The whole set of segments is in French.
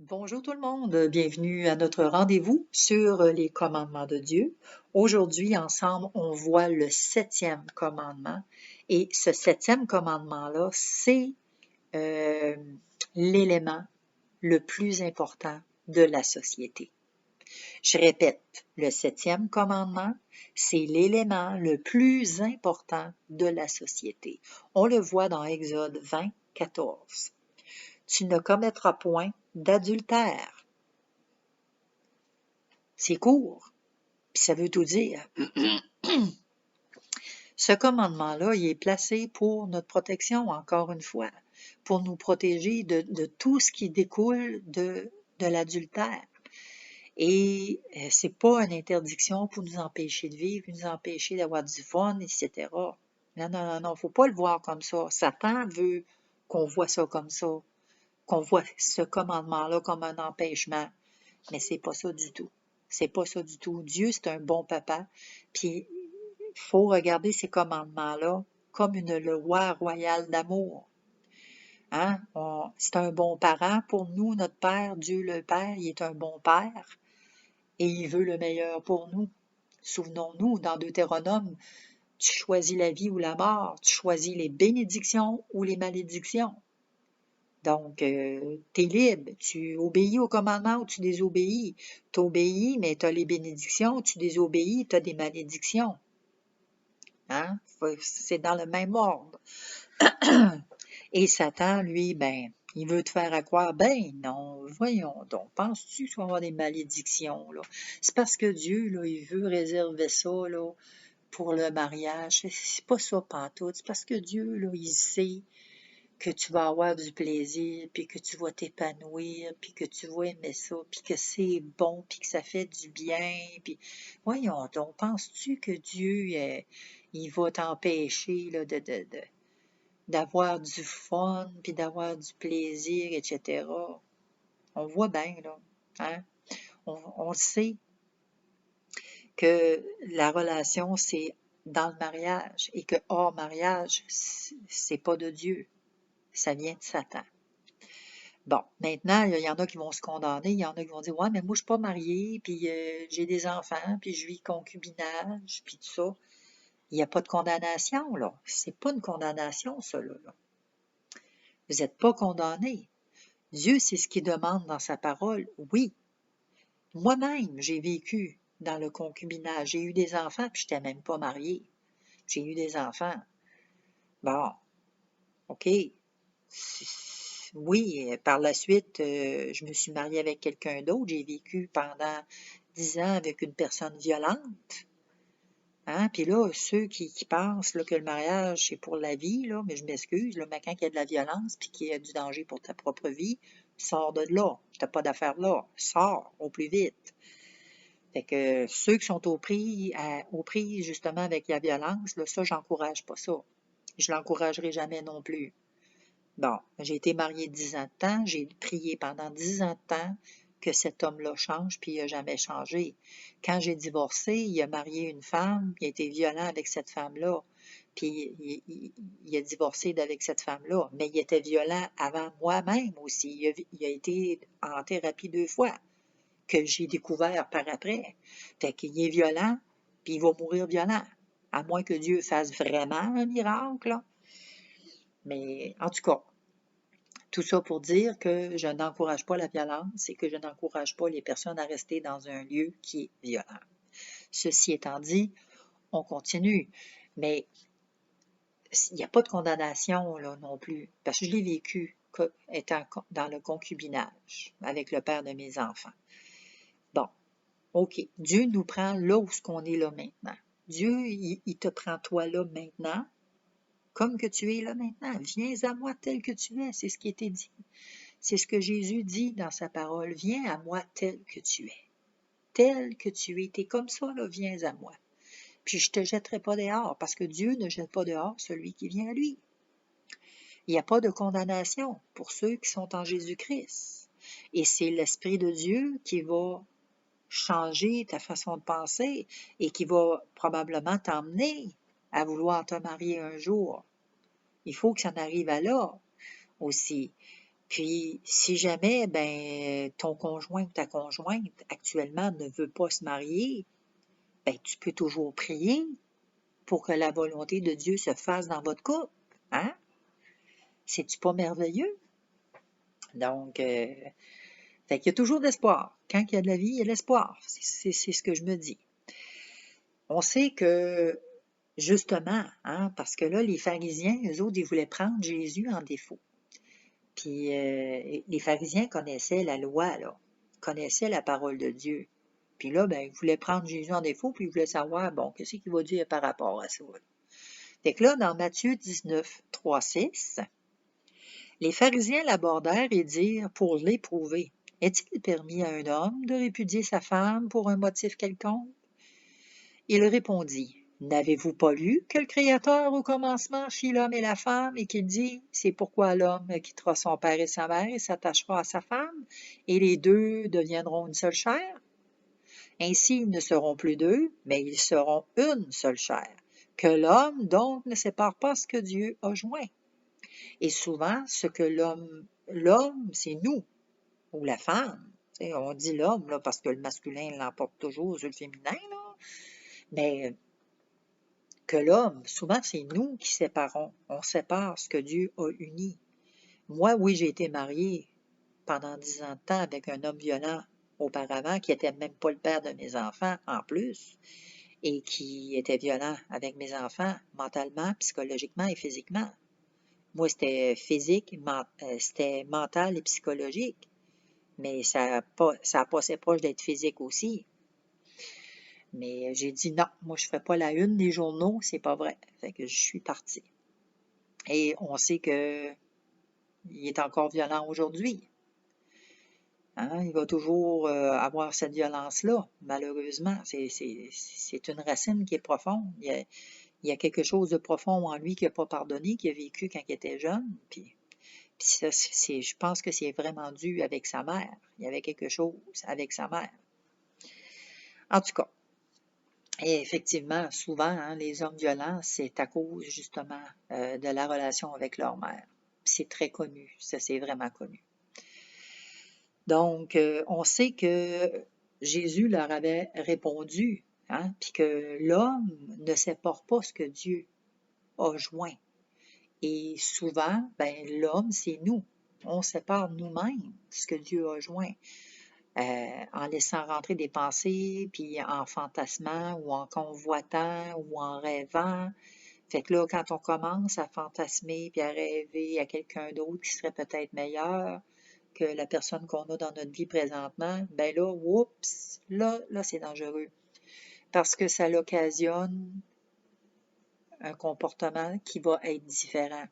Bonjour tout le monde, bienvenue à notre rendez-vous sur les commandements de Dieu. Aujourd'hui, ensemble, on voit le 7e commandement et ce 7e commandement-là, c'est euh, l'élément le plus important de la société. Je répète, le 7e commandement, c'est l'élément le plus important de la société. On le voit dans Exode 20, 14. Tu ne commettras point d'adultère. C'est court, puis ça veut tout dire. Ce commandement-là, il est placé pour notre protection, encore une fois, pour nous protéger de tout ce qui découle de l'adultère. Et c'est pas une interdiction pour nous empêcher de vivre, nous empêcher d'avoir du fun, etc. Non, non, non, non, faut pas le voir comme ça. Satan veut qu'on voit ça comme ça, qu'on voit ce commandement-là comme un empêchement, mais c'est pas ça du tout. C'est pas ça du tout. Dieu, c'est un bon papa, puis il faut regarder ces commandements-là comme une loi royale d'amour. Hein? C'est un bon parent pour nous, notre Père, Dieu le Père, il est un bon Père et il veut le meilleur pour nous. Souvenons-nous, dans Deutéronome, tu choisis la vie ou la mort, tu choisis les bénédictions ou les malédictions. Donc, tu es libre, tu obéis aux commandements ou tu désobéis. Tu obéis, mais tu as les bénédictions, tu désobéis, tu as des malédictions. Hein? C'est dans le même ordre. Et Satan, lui, ben, il veut te faire croire, ben non, voyons donc, penses-tu qu'il va y avoir des malédictions, là? C'est parce que Dieu, là, il veut réserver ça, là, pour le mariage. C'est pas ça pantoute, c'est parce que Dieu, là, il sait que tu vas avoir du plaisir, puis que tu vas t'épanouir, puis que tu vas aimer ça, puis que c'est bon, puis que ça fait du bien, puis voyons donc, penses-tu que Dieu, il va t'empêcher là, d'avoir du fun, puis d'avoir du plaisir, etc. On voit bien, là, hein? On sait que la relation, c'est dans le mariage, et que hors mariage, c'est pas de Dieu, ça vient de Satan. Bon, maintenant, il y en a qui vont se condamner, il y en a qui vont dire, ouais, mais moi, je suis pas mariée, puis j'ai des enfants, puis je vis concubinage, puis tout ça. Il n'y a pas de condamnation, là. C'est pas une condamnation, ça, là. Vous n'êtes pas condamné. Dieu, c'est ce qu'il demande dans sa parole. Oui, moi-même, j'ai vécu dans le concubinage. J'ai eu des enfants, puis je n'étais même pas mariée. J'ai eu des enfants. Bon, OK. Oui, par la suite, je me suis mariée avec quelqu'un d'autre. J'ai vécu pendant 10 ans avec une personne violente. Hein? Puis là, ceux qui pensent là, que le mariage, c'est pour la vie, là, mais je m'excuse, là, mais quand il y a de la violence puis qu'il y a du danger pour ta propre vie, sors de là. T'as pas d'affaires là. Sors au plus vite. Fait que ceux qui sont aux prises justement avec la violence, là, ça, j'encourage pas ça. Je l'encouragerai jamais non plus. Bon, j'ai été mariée 10 ans de temps, j'ai prié pendant 10 ans de temps que cet homme-là change, puis il n'a jamais changé. Quand j'ai divorcé, il a marié une femme, il a été violent avec cette femme-là, puis il a divorcé avec cette femme-là, mais il était violent avant moi-même aussi. Il a été en thérapie 2 fois, que j'ai découvert par après. Fait qu'il est violent, puis il va mourir violent, à moins que Dieu fasse vraiment un miracle, là. Mais en tout cas, tout ça pour dire que je n'encourage pas la violence et que je n'encourage pas les personnes à rester dans un lieu qui est violent. Ceci étant dit, on continue. Mais il n'y a pas de condamnation là, non plus, parce que je l'ai vécu étant dans le concubinage avec le père de mes enfants. Bon, OK. Dieu nous prend là où on est là maintenant. Dieu, il te prend toi là maintenant, comme que tu es là maintenant. Viens à moi tel que tu es, c'est ce qui était dit. C'est ce que Jésus dit dans sa parole. Viens à moi tel que tu es. Tel que tu es. T'es comme ça, là, viens à moi. Puis je ne te jetterai pas dehors, parce que Dieu ne jette pas dehors celui qui vient à lui. Il n'y a pas de condamnation pour ceux qui sont en Jésus-Christ. Et c'est l'Esprit de Dieu qui va changer ta façon de penser et qui va probablement t'emmener à vouloir te marier un jour. Il faut que ça en arrive à là aussi. Puis, si jamais, ben, ton conjoint ou ta conjointe actuellement ne veut pas se marier, ben, tu peux toujours prier pour que la volonté de Dieu se fasse dans votre couple. Hein? C'est-tu pas merveilleux? Donc, fait qu'il y a toujours d'espoir. Quand il y a de la vie, il y a de l'espoir. C'est ce que je me dis. On sait que, justement, hein, parce que là, les pharisiens, eux autres, ils voulaient prendre Jésus en défaut. Puis les pharisiens connaissaient la loi, là, connaissaient la parole de Dieu. Puis là, ben, ils voulaient prendre Jésus en défaut, puis ils voulaient savoir, bon, qu'est-ce qu'il va dire par rapport à ça. Fait que là, dans Matthieu 19, 3, 6, les pharisiens l'abordèrent et dirent, pour l'éprouver, est-il permis à un homme de répudier sa femme pour un motif quelconque? Il répondit, n'avez-vous pas lu que le Créateur au commencement fit l'homme et la femme et qu'il dit, c'est pourquoi l'homme quittera son père et sa mère et s'attachera à sa femme, et les deux deviendront une seule chair? Ainsi, ils ne seront plus deux, mais ils seront une seule chair. Que l'homme donc ne sépare pas ce que Dieu a joint. Et souvent, ce que l'homme, c'est nous, ou la femme. T'sais, on dit l'homme là, parce que le masculin l'emporte toujours sur le féminin, là. Mais que l'homme, souvent, c'est nous qui séparons. On sépare ce que Dieu a uni. Moi, oui, j'ai été mariée pendant 10 ans de temps avec un homme violent auparavant, qui n'était même pas le père de mes enfants en plus, et qui était violent avec mes enfants mentalement, psychologiquement et physiquement. Moi, c'était physique, c'était mental et psychologique, mais ça passait proche d'être physique aussi. Mais j'ai dit non, moi je ne ferai pas la une des journaux, c'est pas vrai. Fait que je suis partie. Et on sait qu'il est encore violent aujourd'hui. Hein? Il va toujours avoir cette violence-là, malheureusement. C'est une racine qui est profonde. Il y a quelque chose de profond en lui qui n'a pas pardonné, qui a vécu quand il était jeune. Puis ça, je pense que c'est vraiment dû avec sa mère. Il y avait quelque chose avec sa mère. En tout cas, et effectivement, souvent, hein, les hommes violents, c'est à cause justement de la relation avec leur mère. C'est très connu, ça c'est vraiment connu. Donc, on sait que Jésus leur avait répondu, hein, puis que l'homme ne sépare pas ce que Dieu a joint. Et souvent, ben, l'homme, c'est nous. On sépare nous-mêmes ce que Dieu a joint. En laissant rentrer des pensées, puis en fantasmant ou en convoitant ou en rêvant. Fait que là, quand on commence à fantasmer puis à rêver à quelqu'un d'autre qui serait peut-être meilleur que la personne qu'on a dans notre vie présentement, ben là, oups, là c'est dangereux. Parce que ça l'occasionne un comportement qui va être différent.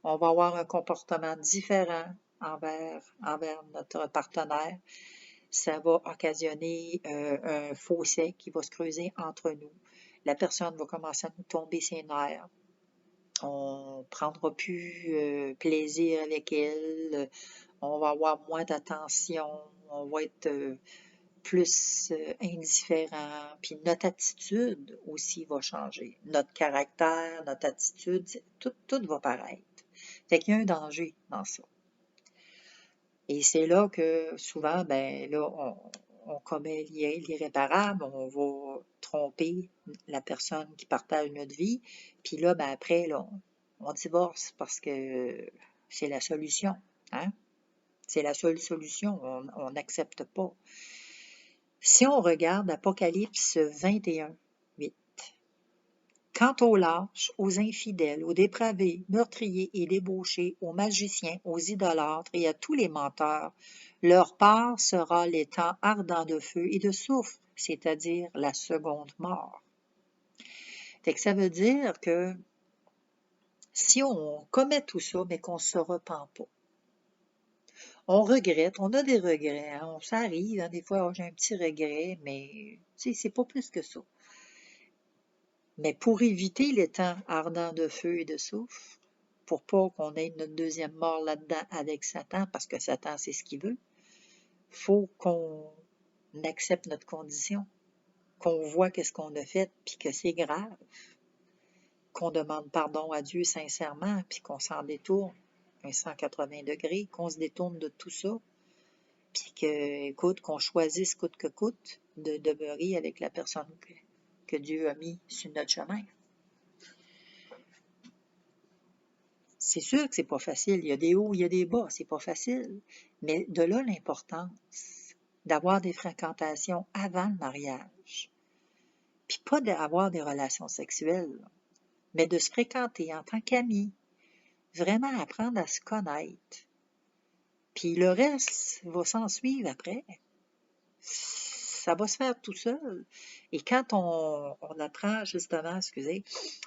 On va avoir un comportement différent envers notre partenaire. Ça va occasionner un fossé qui va se creuser entre nous. La personne va commencer à nous tomber ses nerfs. On ne prendra plus plaisir avec elle. On va avoir moins d'attention. On va être plus indifférent. Puis notre attitude aussi va changer. Notre caractère, notre attitude, tout va paraître. Fait qu'il y a un danger dans ça. Et c'est là que souvent, ben là, on commet l'irréparable, on va tromper la personne qui partage notre vie. Puis là, ben après, là, on divorce parce que c'est la solution. Hein? C'est la seule solution. On n'accepte pas. Si on regarde Apocalypse 21, 8. Quant aux lâches, aux infidèles, aux dépravés, meurtriers et débauchés, aux magiciens, aux idolâtres et à tous les menteurs, leur part sera l'étang ardent de feu et de soufre, c'est-à-dire la seconde mort. Fait que ça veut dire que si on commet tout ça, mais qu'on ne se repent pas, on regrette, on a des regrets, hein, ça arrive, hein, des fois, oh, j'ai un petit regret, mais c'est pas plus que ça. Mais pour éviter les temps ardents de feu et de soufre, pour pas qu'on ait notre deuxième mort là-dedans avec Satan, parce que Satan, c'est ce qu'il veut, faut qu'on accepte notre condition, qu'on voit qu'est-ce qu'on a fait, puis que c'est grave, qu'on demande pardon à Dieu sincèrement, puis qu'on s'en détourne. un 180 degrés, qu'on se détourne de tout ça, puis que, écoute, qu'on choisisse coûte que coûte de demeurer avec la personne que Dieu a mis sur notre chemin. C'est sûr que c'est pas facile. Il y a des hauts, il y a des bas, c'est pas facile. Mais de là l'importance d'avoir des fréquentations avant le mariage. Puis pas d'avoir des relations sexuelles, mais de se fréquenter en tant qu'amis. Vraiment apprendre à se connaître. Puis le reste va s'en suivre après. Ça va se faire tout seul. Et quand on apprend justement, excusez,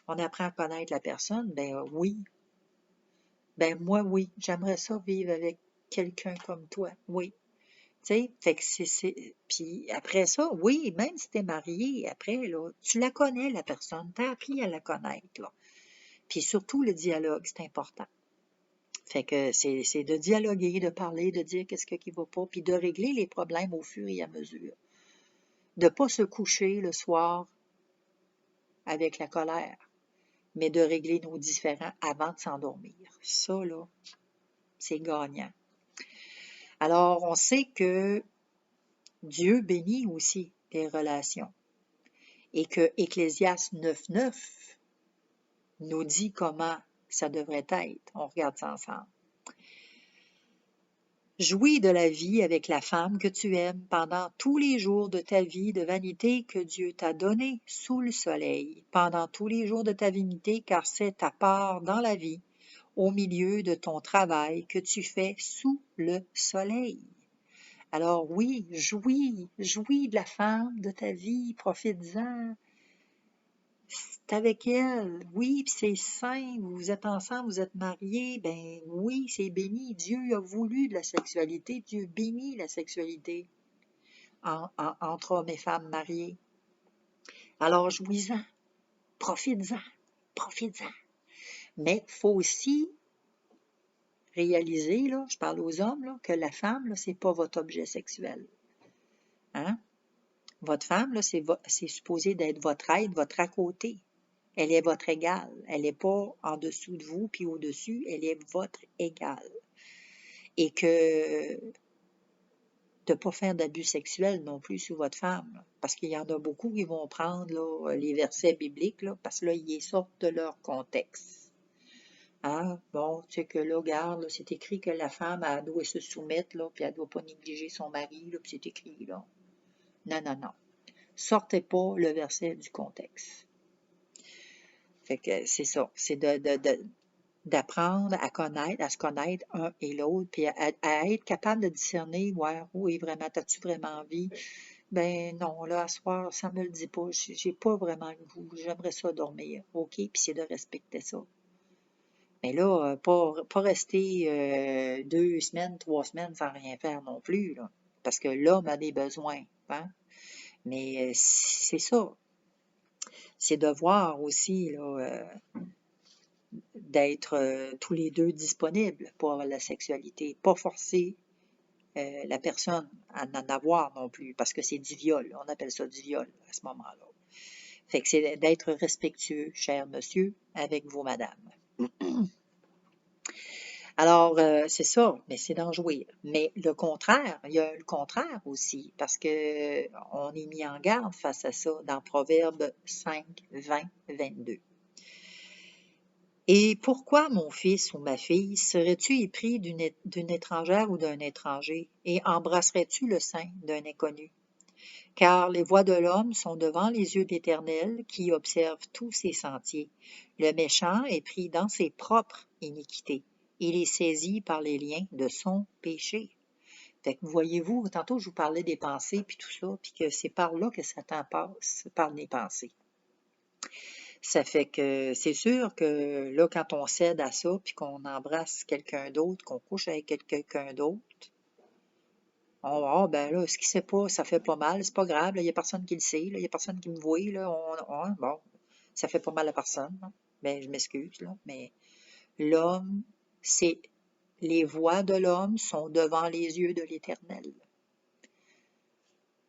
on apprend à connaître la personne, ben oui, ben moi oui, j'aimerais ça vivre avec quelqu'un comme toi, oui. Tu sais, fait que puis après ça, oui, même si t'es marié, après, là, tu la connais, la personne, t'as appris à la connaître, là. Puis surtout, le dialogue, c'est important. Fait que c'est de dialoguer, de parler, de dire qu'est-ce qui va pas, puis de régler les problèmes au fur et à mesure. De pas se coucher le soir avec la colère, mais de régler nos différends avant de s'endormir. Ça, là, c'est gagnant. Alors, on sait que Dieu bénit aussi les relations et que Ecclésiaste 9.9 nous dit comment ça devrait être. On regarde ça ensemble. Jouis de la vie avec la femme que tu aimes pendant tous les jours de ta vie de vanité que Dieu t'a donnée sous le soleil, pendant tous les jours de ta vanité, car c'est ta part dans la vie, au milieu de ton travail que tu fais sous le soleil. Alors oui, jouis de la femme de ta vie, profites-en. C'est avec elle, oui, puis c'est sain, vous êtes ensemble, vous êtes mariés, ben oui, c'est béni. Dieu a voulu de la sexualité, Dieu bénit la sexualité entre hommes et femmes mariés. Alors jouis-en, profites-en, profites-en. Mais il faut aussi réaliser, là, je parle aux hommes, là, que la femme, là, c'est pas votre objet sexuel. Hein? Votre femme, là, c'est supposé d'être votre aide, votre à côté. Elle est votre égale. Elle n'est pas en dessous de vous, puis au-dessus, elle est votre égale. Et que de ne pas faire d'abus sexuels non plus sur votre femme. Là, parce qu'il y en a beaucoup qui vont prendre là, les versets bibliques, là, parce que là, ils sortent de leur contexte. Hein? Bon, tu sais que là, regarde, là, c'est écrit que la femme, elle doit se soumettre, là, puis elle ne doit pas négliger son mari, là, puis c'est écrit, là. Non, non, non. Sortez pas le verset du contexte. Fait que c'est ça. C'est d'apprendre à connaître, à se connaître un et l'autre, puis à être capable de discerner, ouais, oui, vraiment, t'as-tu vraiment envie? Ben non, là, à soir, ça me le dit pas, j'ai pas vraiment le goût, j'aimerais ça dormir, ok, puis c'est de respecter ça. Mais là, pas rester 2 semaines, 3 semaines sans rien faire non plus, là, parce que l'homme a des besoins, hein? Mais c'est ça, c'est de voir aussi, là, d'être tous les deux disponibles pour la sexualité, pas forcer la personne à n'en avoir non plus, parce que c'est du viol, on appelle ça du viol à ce moment-là. Fait que c'est d'être respectueux, cher monsieur, avec vos madames. Alors, c'est ça, mais c'est d'en jouir. Mais le contraire, il y a le contraire aussi, parce que on est mis en garde face à ça dans Proverbe 5, 20, 22. Et pourquoi, mon fils ou ma fille, serais-tu épris d'une étrangère ou d'un étranger, et embrasserais-tu le sein d'un inconnu? Car les voies de l'homme sont devant les yeux de l'Éternel, qui observe tous ses sentiers. Le méchant est pris dans ses propres iniquités. Il est saisi par les liens de son péché. Fait que voyez-vous, tantôt je vous parlais des pensées, puis tout ça, puis que c'est par là que Satan passe, par les pensées. Ça fait que c'est sûr que là, quand on cède à ça, puis qu'on embrasse quelqu'un d'autre, qu'on couche avec quelqu'un d'autre, ben là, ce qui sait pas, ça fait pas mal, c'est pas grave, il n'y a personne qui le sait, il n'y a personne qui me voit, là, bon, ça fait pas mal à personne, là. Ben, je m'excuse, là, mais l'homme, c'est les voies de l'homme sont devant les yeux de l'Éternel.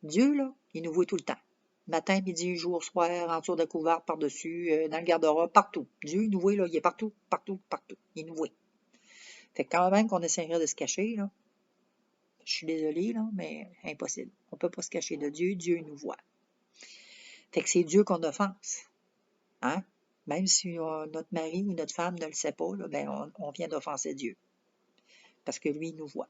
Dieu, là, il nous voit tout le temps. Matin, midi, jour, soir, en dessous de couvert, par-dessus, dans le garde-robe, partout. Dieu, il nous voit, là, il est partout, partout, partout. Il nous voit. Fait que quand même qu'on essaierait de se cacher, là, je suis désolée, là, mais impossible. On ne peut pas se cacher de Dieu, Dieu nous voit. Fait que c'est Dieu qu'on offense. Hein? Même si notre mari ou notre femme ne le sait pas, là, ben on vient d'offenser Dieu. Parce que lui, il nous voit.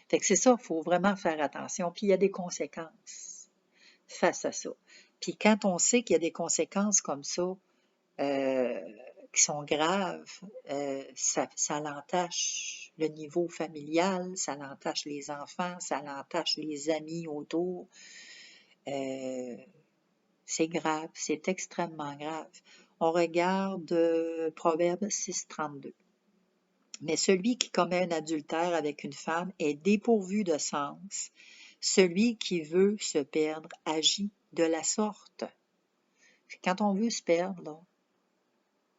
Fait que c'est ça, il faut vraiment faire attention. Puis il y a des conséquences face à ça. Puis quand on sait qu'il y a des conséquences comme ça, qui sont graves, ça l'entache le niveau familial, ça l'entache les enfants, ça l'entache les amis autour. C'est grave, c'est extrêmement grave. On regarde Proverbe 6,32. Mais celui qui commet un adultère avec une femme est dépourvu de sens. Celui qui veut se perdre agit de la sorte. Quand on veut se perdre, là,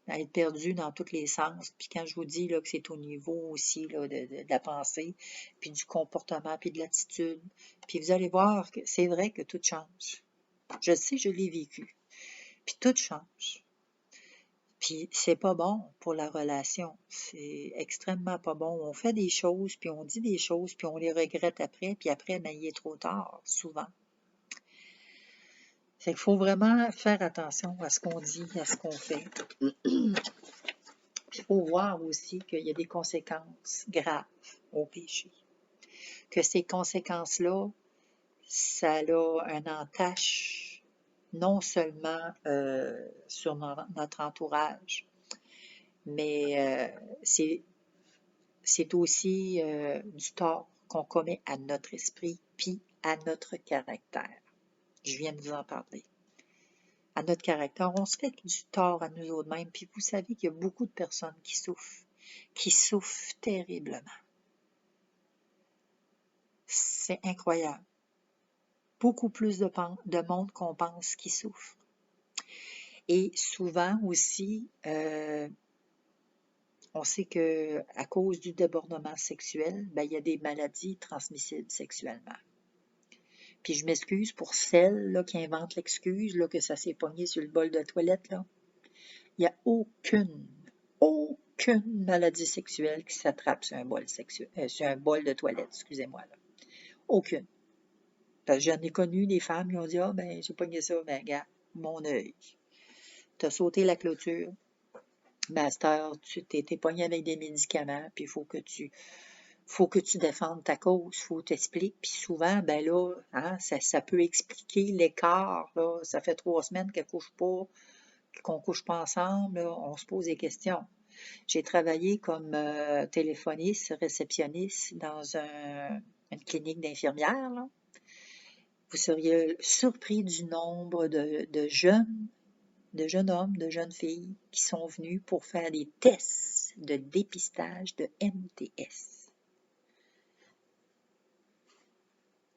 être perdu dans tous les sens, puis quand je vous dis là, que c'est au niveau aussi là, de la pensée, puis du comportement, puis de l'attitude, puis vous allez voir que c'est vrai que tout change. Je sais, je l'ai vécu. Puis tout change. Puis c'est pas bon pour la relation. C'est extrêmement pas bon. On fait des choses, puis on dit des choses, puis on les regrette après, puis après, ben, il est trop tard, souvent. Fait qu'il faut vraiment faire attention à ce qu'on dit, à ce qu'on fait. Puis il faut voir aussi qu'il y a des conséquences graves au péché. Que ces conséquences-là, ça a un entache non seulement sur notre entourage, mais c'est aussi du tort qu'on commet à notre esprit puis à notre caractère. Je viens de vous en parler. À notre caractère, on se fait du tort à nous autres mêmes. Puis vous savez qu'il y a beaucoup de personnes qui souffrent terriblement. C'est incroyable. Beaucoup plus de monde qu'on pense qui souffre. Et souvent aussi, on sait qu'à cause du débordement sexuel, ben, il y a des maladies transmissibles sexuellement. Puis je m'excuse pour celles là, qui inventent l'excuse là, que ça s'est pogné sur le bol de toilette. Là. Il n'y a aucune maladie sexuelle qui s'attrape sur un bol de toilette, excusez-moi. Là. Aucune. Parce que j'en ai connu des femmes qui ont dit « Ah, ben, j'ai pogné ça, ben, regarde, mon œil. T'as sauté la clôture. Master, tu t'es pogné avec des médicaments, puis il faut que tu défendes ta cause, il faut t'expliquer. Puis souvent, ben là, hein, ça peut expliquer l'écart. Là. Ça fait 3 semaines qu'on couche pas ensemble, là, on se pose des questions. J'ai travaillé comme téléphoniste, réceptionniste dans une clinique d'infirmières. Là. Vous seriez surpris du nombre de jeunes hommes, de jeunes filles qui sont venus pour faire des tests de dépistage de MTS.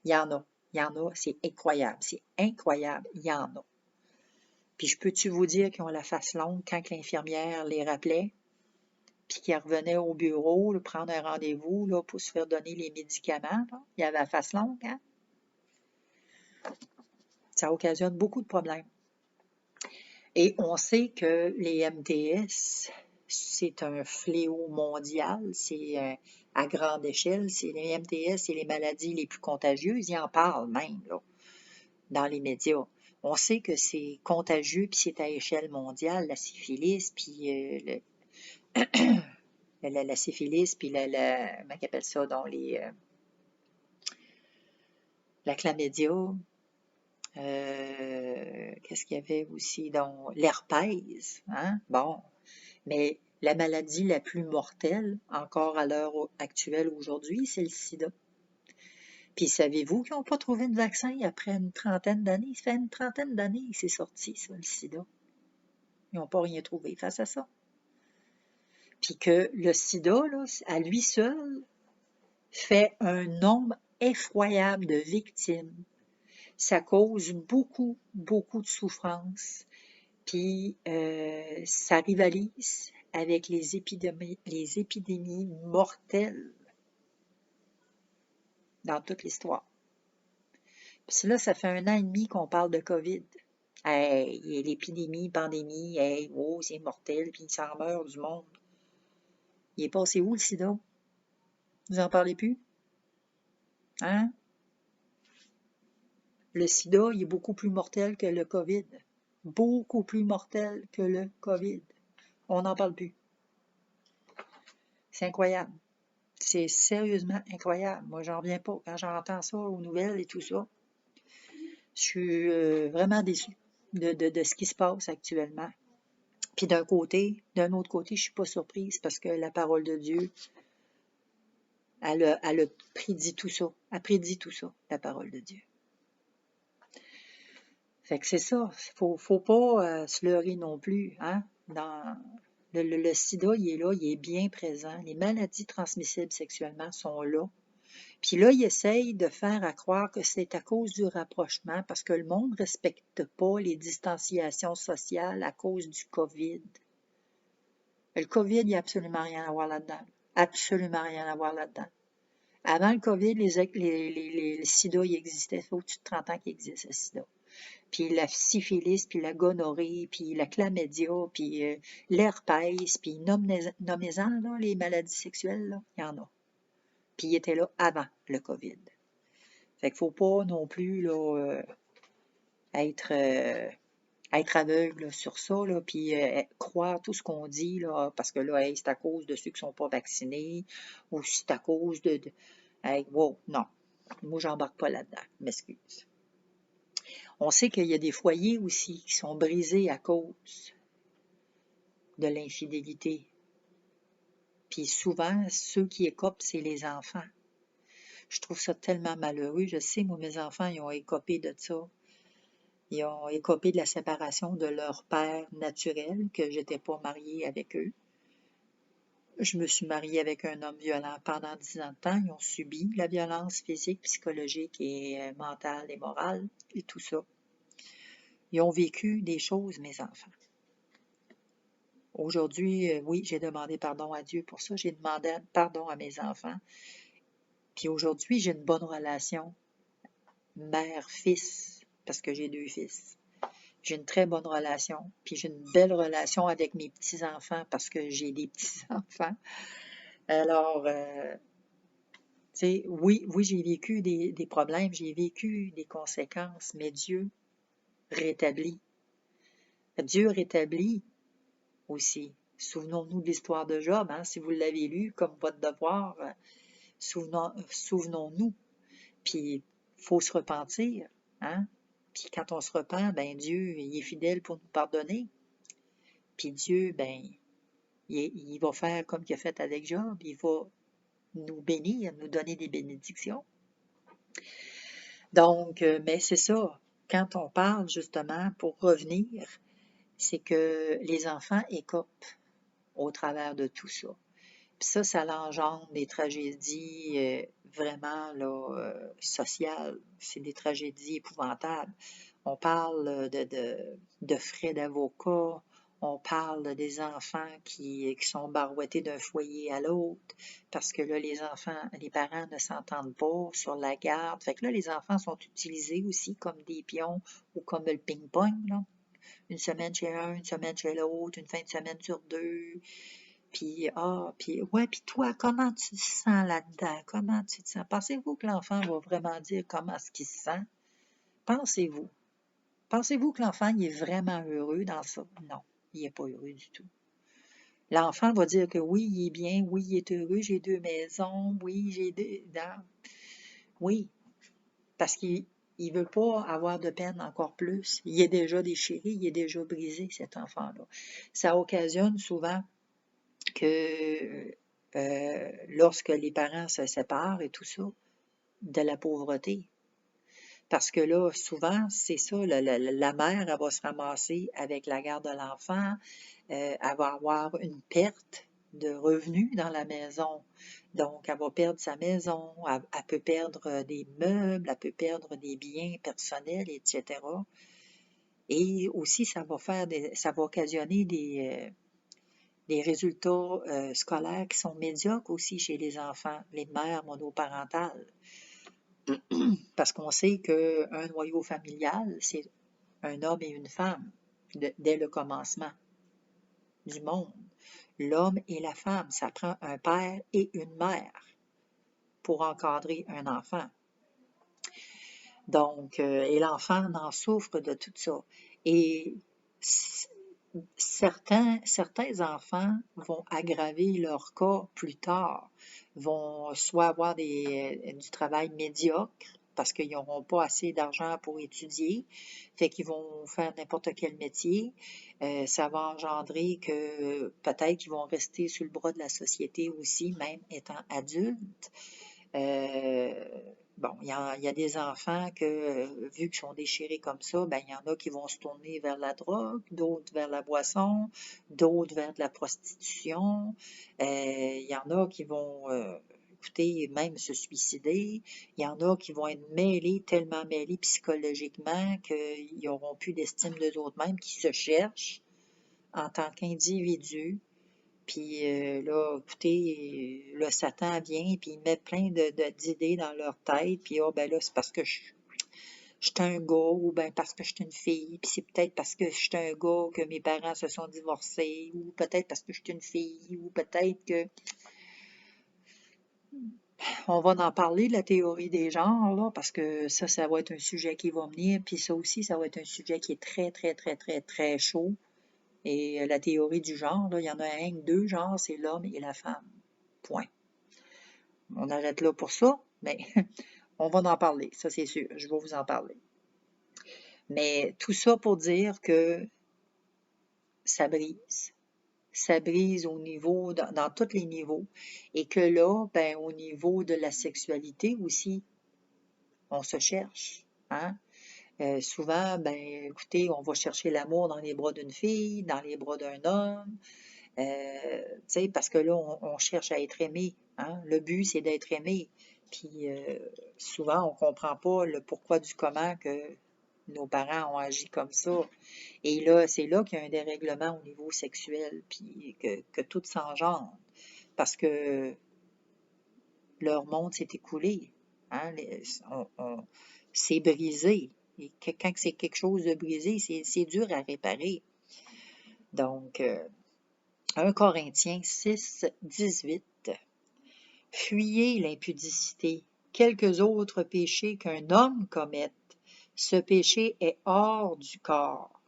Il y en a, c'est incroyable, il y en a. Puis je peux-tu vous dire qu'ils ont la face longue quand l'infirmière les rappelait, puis qu'ils revenaient au bureau, là, prendre un rendez-vous là, pour se faire donner les médicaments, là. Il y avait la face longue, hein? Ça occasionne beaucoup de problèmes. Et on sait que les MTS, c'est un fléau mondial, c'est à grande échelle. C'est les MTS, c'est les maladies les plus contagieuses. Ils en parlent même là, dans les médias. On sait que c'est contagieux, puis c'est à échelle mondiale, la syphilis, puis la syphilis, puis comment ils appellent ça, donc la chlamydia. Qu'est-ce qu'il y avait aussi? Donc, l'herpès, hein? Bon, mais la maladie la plus mortelle, encore à l'heure actuelle aujourd'hui, c'est le sida. Puis savez-vous qu'ils n'ont pas trouvé de vaccin après une trentaine d'années? Ça fait une trentaine d'années que c'est sorti, ça, le sida. Ils n'ont pas rien trouvé face à ça. Puis que le sida, là, à lui seul, fait un nombre effroyable de victimes. Ça cause beaucoup de souffrance. Puis ça rivalise avec les épidémies mortelles dans toute l'histoire. Puis là, ça fait 1 an et demi qu'on parle de COVID. Hey, l'épidémie, pandémie, hey, oh, c'est mortel, puis il s'en meurt du monde. Il est passé où, le sida? Vous en parlez plus? Hein? Le sida, il est beaucoup plus mortel que le COVID. Beaucoup plus mortel que le COVID. On n'en parle plus. C'est incroyable. C'est sérieusement incroyable. Moi, j'en reviens pas. Quand j'entends ça aux nouvelles et tout ça, je suis vraiment déçue de ce qui se passe actuellement. Puis d'un autre côté, je suis pas surprise parce que la parole de Dieu, elle a prédit tout ça. Elle prédit tout ça, la parole de Dieu. Fait que c'est ça. Faut pas se leurrer non plus, hein? Le sida, il est là, il est bien présent. Les maladies transmissibles sexuellement sont là. Puis là, il essaye de faire à croire que c'est à cause du rapprochement, parce que le monde ne respecte pas les distanciations sociales à cause du COVID. Le COVID, il n'y a absolument rien à voir là-dedans. Absolument rien à voir là-dedans. Avant le COVID, le sida, il existait. Ça fait au-dessus de 30 ans qu'il existe, le sida. Puis la syphilis, puis la gonorrhée, puis la chlamydia, puis l'herpès, puis nommez-en, là, les maladies sexuelles, là, il y en a. Puis il était là avant le COVID. Fait qu'il faut pas non plus là, être aveugle là, sur ça, là, puis croire tout ce qu'on dit, là, parce que là, hey, c'est à cause de ceux qui sont pas vaccinés, ou c'est à cause hey, wow, non. Moi, j'embarque pas là-dedans. M'excuse. On sait qu'il y a des foyers aussi qui sont brisés à cause de l'infidélité. Puis souvent, ceux qui écopent, c'est les enfants. Je trouve ça tellement malheureux. Je sais, moi, mes enfants, ils ont écopé de ça. Ils ont écopé de la séparation de leur père naturel, que j'étais pas mariée avec eux. Je me suis mariée avec un homme violent pendant 10 ans de temps. Ils ont subi la violence physique, psychologique et mentale et morale et tout ça. Ils ont vécu des choses, mes enfants. Aujourd'hui, oui, j'ai demandé pardon à Dieu pour ça. J'ai demandé pardon à mes enfants. Puis aujourd'hui, j'ai une bonne relation mère-fils, parce que j'ai 2 fils. J'ai une très bonne relation. Puis j'ai une belle relation avec mes petits-enfants, parce que j'ai des petits-enfants. Alors, tu sais, oui, j'ai vécu des problèmes, j'ai vécu des conséquences, mais Dieu rétablit. Dieu rétablit aussi. Souvenons-nous de l'histoire de Job, hein, si vous l'avez lu comme votre devoir, souvenons-nous. Puis, il faut se repentir, hein. Puis quand on se repent, ben Dieu, il est fidèle pour nous pardonner. Puis Dieu, ben, il va faire comme il a fait avec Job, il va nous bénir, nous donner des bénédictions. Donc, mais c'est ça, quand on parle justement, pour revenir, c'est que les enfants écopent au travers de tout ça. Puis ça l'engendre des tragédies vraiment là, sociales. C'est des tragédies épouvantables. On parle de frais d'avocat, on parle des enfants qui sont barouettés d'un foyer à l'autre, parce que là, les parents ne s'entendent pas sur la garde. Fait que là, les enfants sont utilisés aussi comme des pions ou comme le ping-pong, là. Une semaine chez un, une semaine chez l'autre, une fin de semaine sur 2. Puis, puis toi, comment tu te sens là-dedans? Comment tu te sens? Pensez-vous que l'enfant va vraiment dire comment est-ce qu'il se sent? Pensez-vous. Pensez-vous que l'enfant il est vraiment heureux dans ça? Non, il n'est pas heureux du tout. L'enfant va dire que oui, il est bien, oui, il est heureux, j'ai 2 maisons, oui, j'ai des dents. Oui, parce qu'il ne veut pas avoir de peine encore plus. Il est déjà déchiré, il est déjà brisé, cet enfant-là. Ça occasionne souvent que lorsque les parents se séparent et tout ça, de la pauvreté. Parce que là, souvent, c'est ça, la mère, elle va se ramasser avec la garde de l'enfant, elle va avoir une perte de revenus dans la maison. Donc, elle va perdre sa maison, elle peut perdre des meubles, elle peut perdre des biens personnels, etc. Et aussi, ça va occasionner des résultats scolaires qui sont médiocres aussi chez les enfants, les mères monoparentales. Parce qu'on sait qu'un noyau familial, c'est un homme et une femme dès le commencement du monde. L'homme et la femme, ça prend un père et une mère pour encadrer un enfant. Donc, et l'enfant en souffre de tout ça. Et certains enfants vont aggraver leur cas plus tard, vont soit avoir du travail médiocre parce qu'ils n'auront pas assez d'argent pour étudier, fait qu'ils vont faire n'importe quel métier. Ça va engendrer que peut-être qu'ils vont rester sur le bras de la société aussi, même étant adultes. Bon, il y a des enfants que, vu qu'ils sont déchirés comme ça, ben, il y en a qui vont se tourner vers la drogue, d'autres vers la boisson, d'autres vers de la prostitution. Il y en a qui vont, écoutez, même se suicider. Il y en a qui vont être mêlés, tellement mêlés psychologiquement qu'ils n'auront plus d'estime d'eux-mêmes, qui se cherchent en tant qu'individus. Puis là, écoutez, le Satan vient, puis il met plein d'idées dans leur tête, puis ben là, c'est parce que je suis un gars, ou bien parce que je suis une fille, puis c'est peut-être parce que je suis un gars que mes parents se sont divorcés, ou peut-être parce que je suis une fille, ou peut-être que... On va en parler de la théorie des genres, là, parce que ça va être un sujet qui va venir, puis ça aussi, ça va être un sujet qui est très, très, très, très, très chaud. Et la théorie du genre, là, il y en a un, deux genres, c'est l'homme et la femme. Point. On arrête là pour ça, mais on va en parler, ça c'est sûr, je vais vous en parler. Mais tout ça pour dire que ça brise. Ça brise au niveau, dans tous les niveaux. Et que là, ben, au niveau de la sexualité aussi, on se cherche. Hein? Souvent, ben, écoutez, on va chercher l'amour dans les bras d'une fille, dans les bras d'un homme. Parce que là, on cherche à être aimé. Hein? Le but, c'est d'être aimé. Puis souvent, on ne comprend pas le pourquoi du comment que nos parents ont agi comme ça. Et là, c'est là qu'il y a un dérèglement au niveau sexuel, puis que tout s'engendre. Parce que leur monde s'est écoulé. Hein? C'est brisé. Et quand c'est quelque chose de brisé, c'est dur à réparer. Donc, 1 Corinthiens 6, 18. Fuyez l'impudicité, quelques autres péchés qu'un homme commette. Ce péché est hors du corps.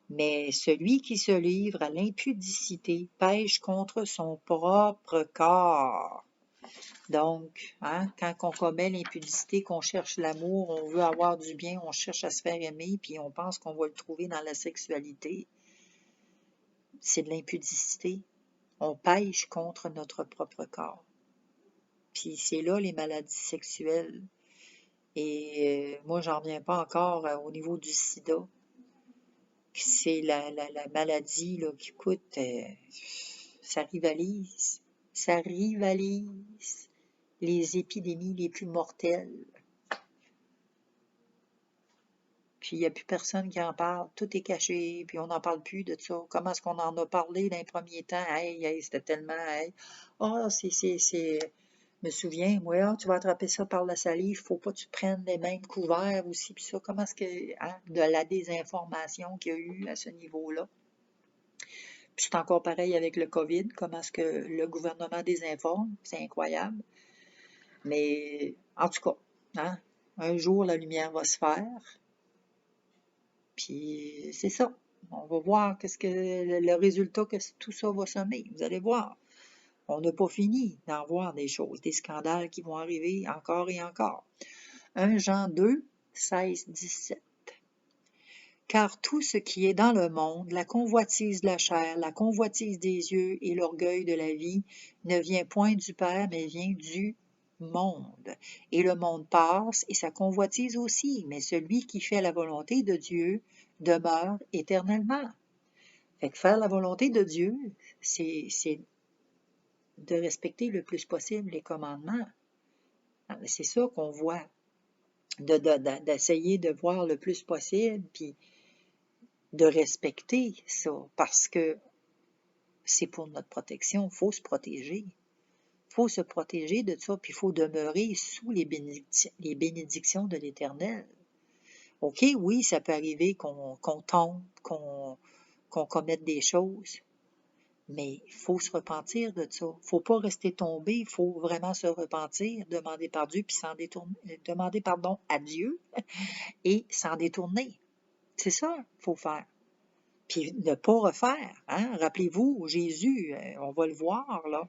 Mais celui qui se livre à l'impudicité pêche contre son propre corps. Donc, hein, quand on commet l'impudicité, qu'on cherche l'amour, on veut avoir du bien, on cherche à se faire aimer, puis on pense qu'on va le trouver dans la sexualité, c'est de l'impudicité. On pêche contre notre propre corps. Puis c'est là les maladies sexuelles. Et moi, j'en reviens pas encore au niveau du sida. C'est la maladie là, qui coûte, ça rivalise. Ça rivalise les épidémies les plus mortelles. Puis il n'y a plus personne qui en parle. Tout est caché, puis on n'en parle plus de ça. Comment est-ce qu'on en a parlé d'un premier temps? Hey, c'était tellement... Hey. Oh, je me souviens, moi, tu vas attraper ça par la salive, faut pas que tu prennes les mêmes couverts aussi, puis ça, comment est-ce que, hein, de la désinformation qu'il y a eu à ce niveau-là. Puis c'est encore pareil avec le COVID, comment est-ce que le gouvernement désinforme, c'est incroyable. Mais, en tout cas, hein, un jour, la lumière va se faire, puis c'est ça. On va voir qu'est-ce que le résultat que tout ça va sommer. Vous allez voir. On n'a pas fini d'en voir des choses, des scandales qui vont arriver encore et encore. 1 Jean 2, 16, 17. Car tout ce qui est dans le monde, la convoitise de la chair, la convoitise des yeux et l'orgueil de la vie, ne vient point du Père, mais vient du monde. Et le monde passe, et sa convoitise aussi, mais celui qui fait la volonté de Dieu demeure éternellement. Fait que faire la volonté de Dieu, c'est de respecter le plus possible les commandements. C'est ça qu'on voit, d'essayer de voir le plus possible, puis de respecter ça, parce que c'est pour notre protection, il faut se protéger. Il faut se protéger de ça, puis il faut demeurer sous les bénédictions de l'Éternel. OK, oui, ça peut arriver qu'on tombe, qu'on commette des choses, Mais il faut se repentir de ça. Il ne faut pas rester tombé, il faut vraiment se repentir, demander pardon, puis s'en détourner, demander pardon à Dieu et s'en détourner. C'est ça qu'il faut faire. Puis ne pas refaire. Hein? Rappelez-vous, Jésus, on va le voir là,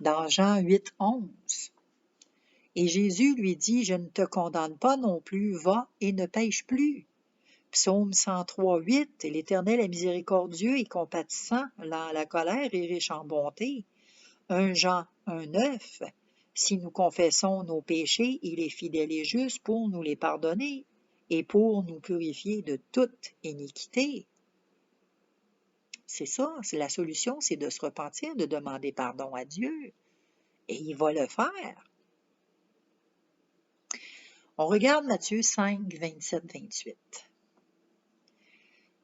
dans Jean 8, 11. Et Jésus lui dit, je ne te condamne pas non plus, va et ne pêche plus. Psaume 103, 8, l'Éternel est miséricordieux et compatissant, lent à la colère et riche en bonté. 1 Jean 1, 9, si nous confessons nos péchés, il est fidèle et juste pour nous les pardonner et pour nous purifier de toute iniquité. C'est ça, c'est la solution, c'est de se repentir, de demander pardon à Dieu. Et il va le faire. On regarde Matthieu 5, 27, 28.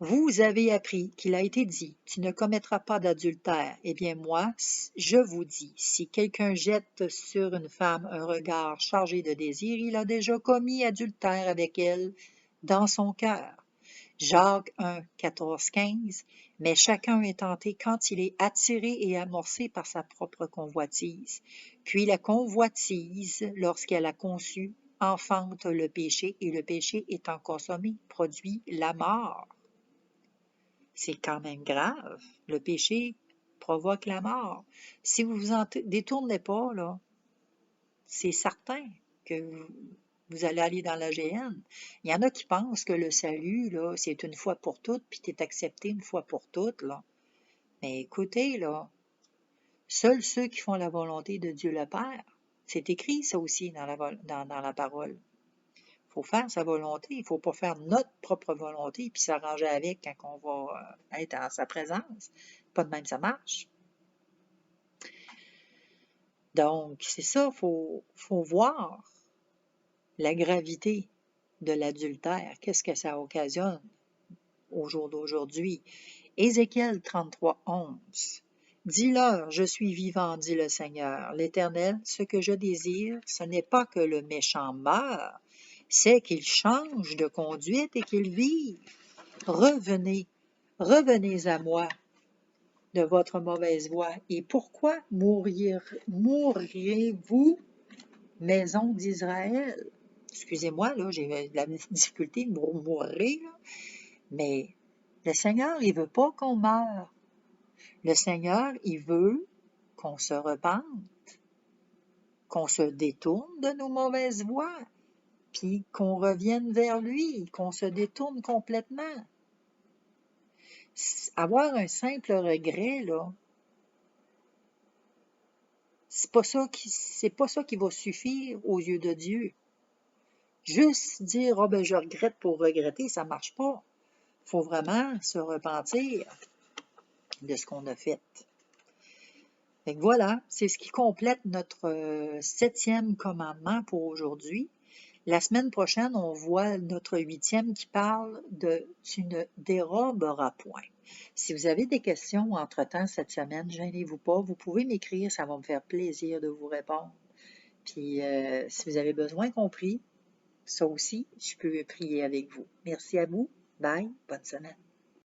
Vous avez appris qu'il a été dit, tu ne commettras pas d'adultère. Eh bien moi, je vous dis, si quelqu'un jette sur une femme un regard chargé de désir, il a déjà commis adultère avec elle dans son cœur. Jacques 1, 14, 15. Mais chacun est tenté quand il est attiré et amorcé par sa propre convoitise. Puis la convoitise, lorsqu'elle a conçu, enfante le péché, et le péché étant consommé, produit la mort. C'est quand même grave. Le péché provoque la mort. Si vous vous en détournez pas, là, c'est certain que vous allez aller dans la géhenne. Il y en a qui pensent que le salut, là, c'est une fois pour toutes, puis tu es accepté une fois pour toutes, là. Mais écoutez, là, seuls ceux qui font la volonté de Dieu le Père, c'est écrit ça aussi dans la parole. Il faut faire sa volonté, il ne faut pas faire notre propre volonté puis s'arranger avec quand on va être en sa présence. Pas de même ça marche. Donc, c'est ça, faut voir la gravité de l'adultère. Qu'est-ce que ça occasionne au jour d'aujourd'hui? Ézéchiel 33, 11. Dis-leur, je suis vivant, dit le Seigneur, l'Éternel, ce que je désire, ce n'est pas que le méchant meure, c'est qu'il change de conduite et qu'il vive. Revenez, revenez à moi de votre mauvaise voie. Et pourquoi mourriez-vous, maison d'Israël? Excusez-moi, là, j'ai de la difficulté de mourir, mais le Seigneur, il veut pas qu'on meure. Le Seigneur, il veut qu'on se repente, qu'on se détourne de nos mauvaises voies, puis qu'on revienne vers lui, qu'on se détourne complètement. Avoir un simple regret, là, c'est pas ça qui va suffire aux yeux de Dieu. Juste dire, oh ben je regrette pour regretter, ça marche pas. Il faut vraiment se repentir de ce qu'on a fait. Fait que voilà, c'est ce qui complète notre 7e commandement pour aujourd'hui. La semaine prochaine, on voit notre 8e qui parle de « Tu ne déroberas point ». Si vous avez des questions entre-temps cette semaine, gênez-vous pas, vous pouvez m'écrire, ça va me faire plaisir de vous répondre. Puis, si vous avez besoin qu'on prie, ça aussi, je peux prier avec vous. Merci à vous. Bye. Bonne semaine.